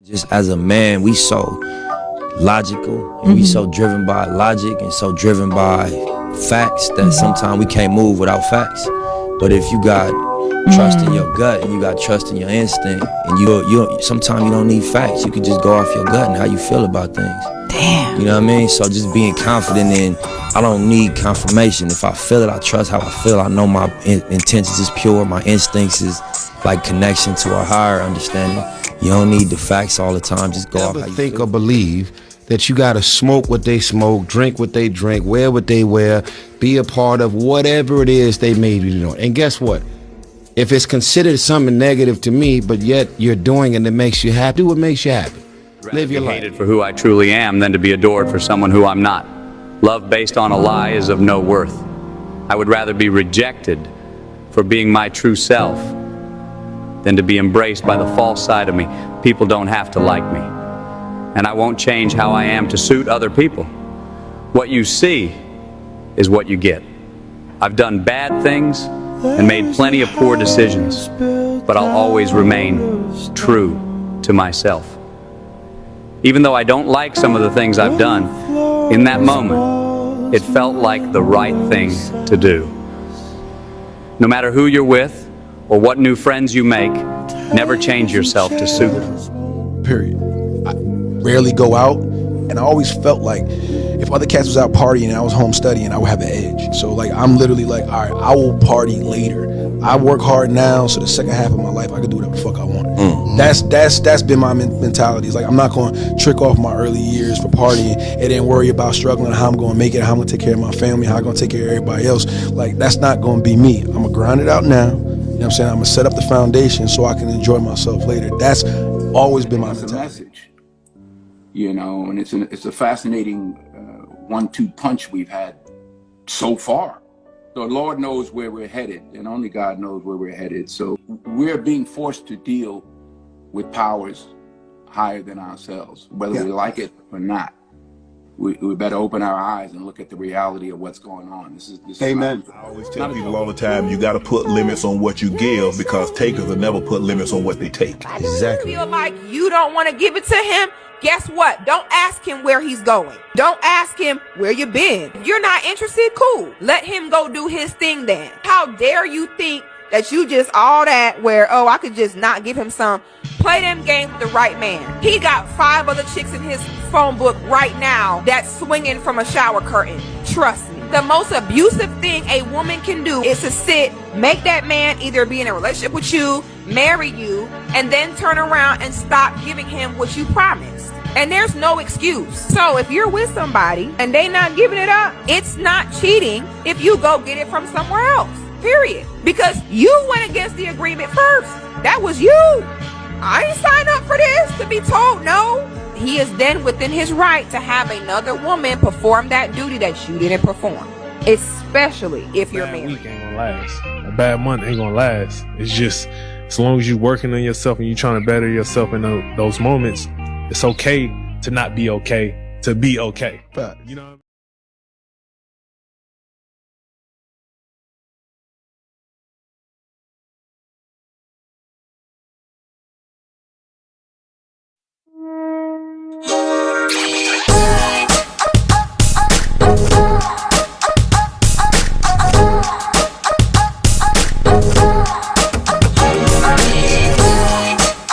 Just as a man, we so logical and we so driven by logic and so driven by facts that sometimes we can't move without facts. But if you got trust in your gut and you got trust in your instinct, and you sometimes you don't need facts. You can just go off your gut and how you feel about things. Damn. You know what I mean? So just being confident in, I don't need confirmation. If I feel it, I trust how I feel. I know my intentions is pure. My instincts is like connection to a higher understanding. You don't need the facts all the time. Just go off how you think feel. or believe that you gotta smoke what they smoke, drink what they drink, wear what they wear, be a part of whatever it is they made you do. And guess what? If it's considered something negative to me, but yet you're doing it that makes you happy, do what makes you happy. Live your life. Hated for who I truly am than to be adored for someone who I'm not. Love based on a lie is of no worth. I would rather be rejected for being my true self than to be embraced by the false side of me. People don't have to like me. And I won't change how I am to suit other people. What you see is what you get. I've done bad things and made plenty of poor decisions, but I'll always remain true to myself. Even though I don't like some of the things I've done, in that moment, it felt like the right thing to do. No matter who you're with or what new friends you make, never change yourself to suit them. Period. I rarely go out, and I always felt like if other cats was out partying and I was home studying, I would have an edge. So like I'm literally like, all right, I will party later. I work hard now, so the second half of my life I can do whatever the fuck I want. That's been my mentality. It's like I'm not going to trick off my early years for partying and then worry about struggling, how I'm going to make it, how I'm going to take care of my family, how I'm going to take care of everybody else. Like that's not going to be me. I'm going to grind it out now. You know what I'm saying? I'm going to set up the foundation so I can enjoy myself later. That's always been my mentality. Message, you know, and it's a fascinating 1-2 punch we've had so far. So Lord knows where we're headed, and only God knows where we're headed. So we're being forced to deal with powers higher than ourselves, whether we like it or not. We better open our eyes and look at the reality of what's going on. This is Amen. I always tell people all the time, you got to put limits on what you give, because takers will never put limits on what they take. Exactly. Feel like you don't want to give it to him? Guess what? Don't ask him where he's going. Don't ask him where you been. If you're not interested, cool. Let him go do his thing then. How dare you think that you just all that where, oh, I could just not give him some. Play them games with the right man. He got 5 other chicks in his phone book right now that's swinging from a shower curtain. Trust me. The most abusive thing a woman can do is to sit, make that man either be in a relationship with you, marry you, and then turn around and stop giving him what you promised. And there's no excuse. So if you're with somebody and they not giving it up, it's not cheating if you go get it from somewhere else. Period. Because you went against the agreement first. That was you. I ain't signed up for this to be told no. He is then within his right to have another woman perform that duty that you didn't perform. Especially if you're married. A bad week ain't gonna last. A bad month ain't gonna last. It's just, as long as you're working on yourself and you're trying to better yourself in those moments, it's okay to not be okay, to be okay. Fact. You know what I mean?